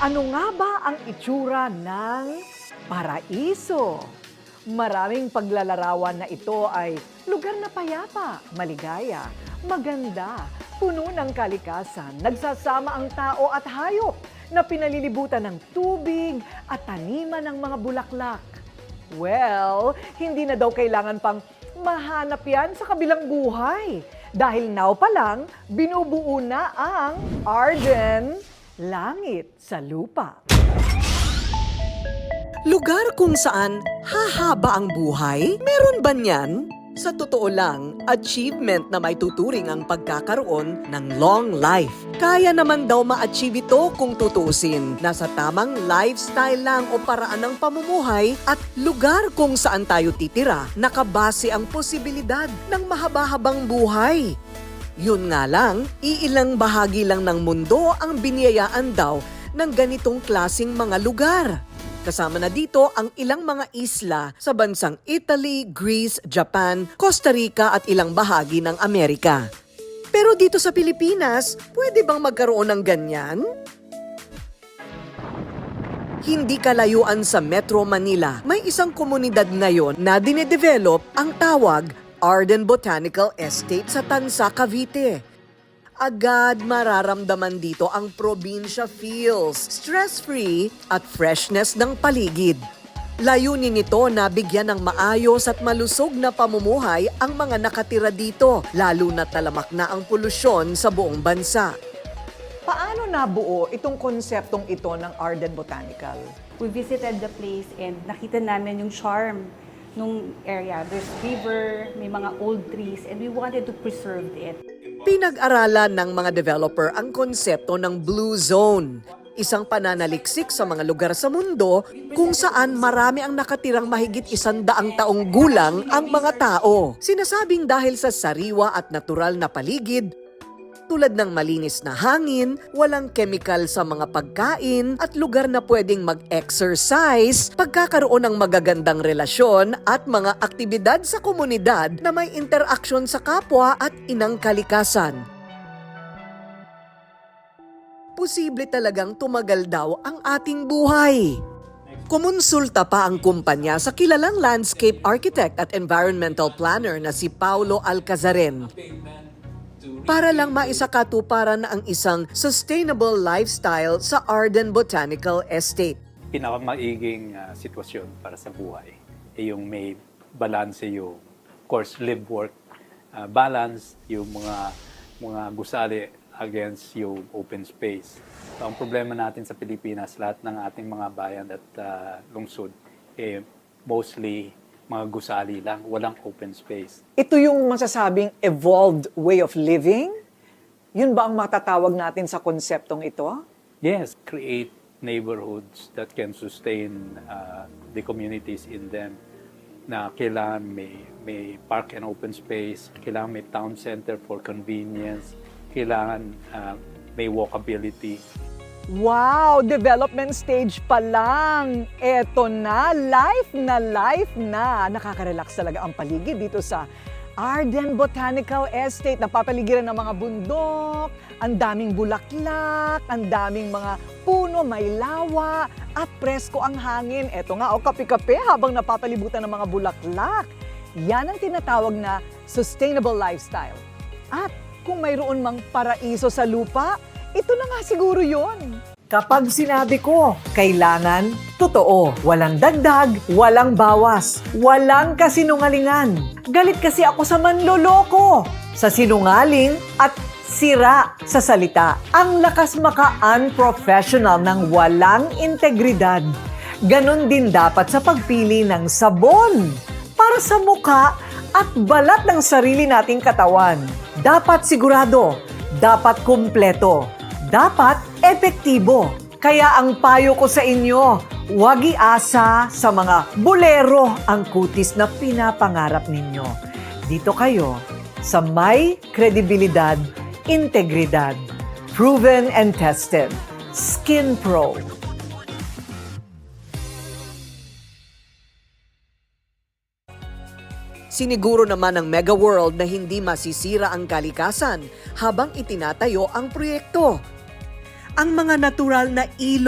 Ano nga ba ang itsura ng paraiso? Maraming paglalarawan na ito ay lugar na payapa, maligaya, maganda, puno ng kalikasan, nagsasama ang tao at hayop na pinalilibutan ng tubig at taniman ng mga bulaklak. Well, hindi na daw kailangan pang mahanap yan sa kabilang buhay. Dahil now pa lang, binubuo na ang Arden Langit sa Lupa. Lugar kung saan hahaba ang buhay? Meron ba niyan? Sa totoo lang, achievement na may tuturing ang pagkakaroon ng long life. Kaya naman daw ma-achieve ito kung tutusin. Nasa tamang lifestyle lang o paraan ng pamumuhay at lugar kung saan tayo titira, nakabase ang posibilidad ng mahaba-habang buhay. Yun nga lang, iilang bahagi lang ng mundo ang biniyayaan daw ng ganitong klasing mga lugar. Kasama na dito ang ilang mga isla sa bansang Italy, Greece, Japan, Costa Rica at ilang bahagi ng Amerika. Pero dito sa Pilipinas, pwede bang magkaroon ng ganyan? Hindi kalayuan sa Metro Manila, may isang komunidad ngayon na dinedevelop ang tawag Arden Botanical Estate sa Tansa, Cavite. Agad mararamdaman dito ang probinsya feels, stress-free at freshness ng paligid. Layunin nito na bigyan ng maayos at malusog na pamumuhay ang mga nakatira dito, lalo na talamak na ang polusyon sa buong bansa. Paano nabuo itong konseptong ito ng Arden Botanical? We visited the place and nakita namin yung charm nung area. There's river, may mga old trees, and we wanted to preserve it. Pinag-aralan ng mga developer ang konsepto ng Blue Zone, isang pananaliksik sa mga lugar sa mundo kung saan marami ang nakatirang mahigit 100 taong gulang ang mga tao. Sinasabing dahil sa sariwa at natural na paligid, tulad ng malinis na hangin, walang chemical sa mga pagkain at lugar na pwedeng mag-exercise, pagkakaroon ng magagandang relasyon at mga aktibidad sa komunidad na may interaksyon sa kapwa at inang kalikasan. Posible talagang tumagal daw ang ating buhay. Kumonsulta pa ang kumpanya sa kilalang landscape architect at environmental planner na si Paulo Alcazaren para lang maisakatuparan ang isang sustainable lifestyle sa Arden Botanical Estate. Pinakamaiging sitwasyon para sa buhay ay yung may balance yung course live-work balance, yung mga gusali against yung open space. So, ang problema natin sa Pilipinas, lahat ng ating mga bayan at lungsod, mostly mga gusali lang, walang open space. Ito yung masasabing evolved way of living? Yun ba ang matatawag natin sa konseptong ito? Yes, create neighborhoods that can sustain the communities in them. Na kailangan may park and open space, kailangan may town center for convenience, kailangan may walkability. Wow! Development stage pa lang. Eto na, life na. Nakaka-relax talaga ang paligid dito sa Arden Botanical Estate. Napapaligiran ng mga bundok, ang daming bulaklak, ang daming mga puno, may lawa, at presko ang hangin. Eto nga, kape-kape habang napapalibutan ng mga bulaklak. Yan ang tinatawag na sustainable lifestyle. At kung mayroon mang paraiso sa lupa, ito na nga siguro yun. Kapag sinabi ko, kailangan, totoo. Walang dagdag, walang bawas, walang kasinungalingan. Galit kasi ako sa manloloko, sa sinungaling at sira sa salita. Ang lakas maka-unprofessional ng walang integridad. Ganon din dapat sa pagpili ng sabon para sa mukha at balat ng sarili nating katawan. Dapat sigurado, dapat kumpleto, dapat epektibo. Kaya ang payo ko sa inyo, huwag iasa sa mga bolero ang kutis na pinapangarap ninyo. Dito kayo sa may kredibilidad, integridad, proven and tested, Skin Pro. Siniguro naman ng Mega World na hindi masisira ang kalikasan habang itinatayo ang proyekto. Ang mga natural na ilog